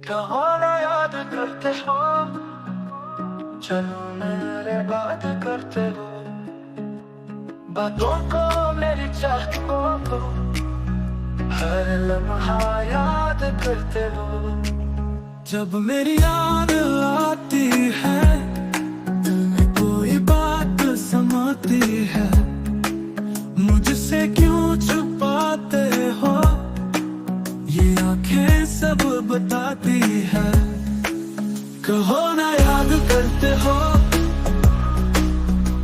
कहाँ ना याद करते हो, चलो मेरे बात करते हो, बातों को मेरी चाहतों को हर लम्हा याद करते हो। जब मेरी याद आती है, दिल में कोई बात समाती है, मुझसे क्यों छुपाते हो, ये आंखें सब बताती है। कहो ना याद करते हो,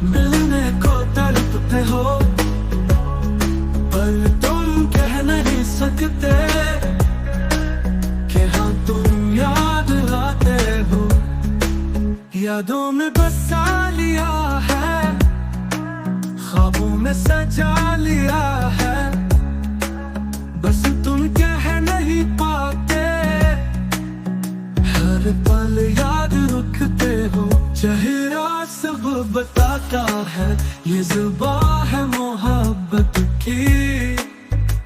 मिलने को तड़पते हो, पर तुम कह नहीं सकते कि हाँ तुम याद आते हो। यादों में बसा लिया है, ख्वाबों में सजा लिया है, बस तुम कह नहीं पाते, हर पल याद रखते हो। चेहरा सब बताता है, ये जुबां है मोहब्बत की,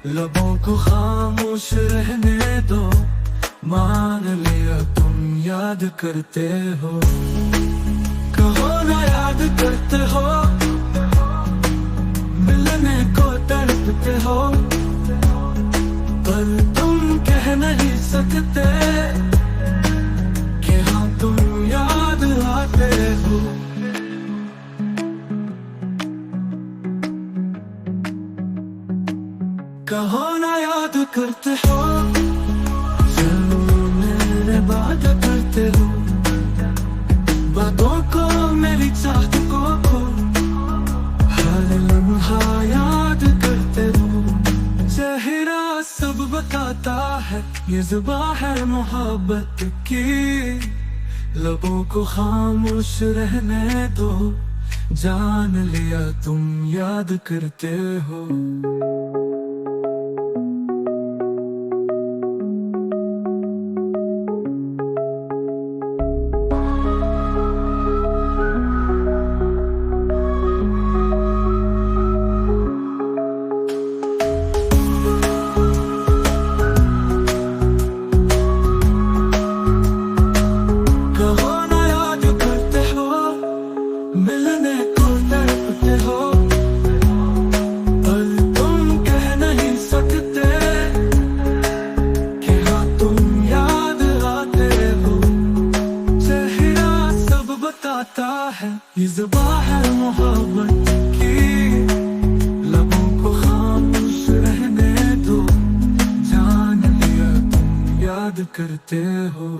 लबों को खामोश रहने दो, मान लिया तुम याद करते हो। कहो ना याद करते हो, मिलने को तड़पते हो, पर तुम कह नहीं सकते कि हाँ तुम याद आते हो। कहो ना याद करते हो, चलो मेरे बात करते हो, बातों को मेरी चाहतों को हर लम्हा याद करते हो। चेहरा सब बताता है, ये जुबां है मोहब्बत की, लबों को खामोश रहने दो, जान लिया तुम याद करते हो। मिलने को तड़पते हो, पर तुम कह नहीं सकते कि हाँ तुम याद आते हो। चेहरा सब बताता है, ये जुबां है मोहब्बत की, लबों को खामोश रहने दो, जान लिया तुम याद करते हो।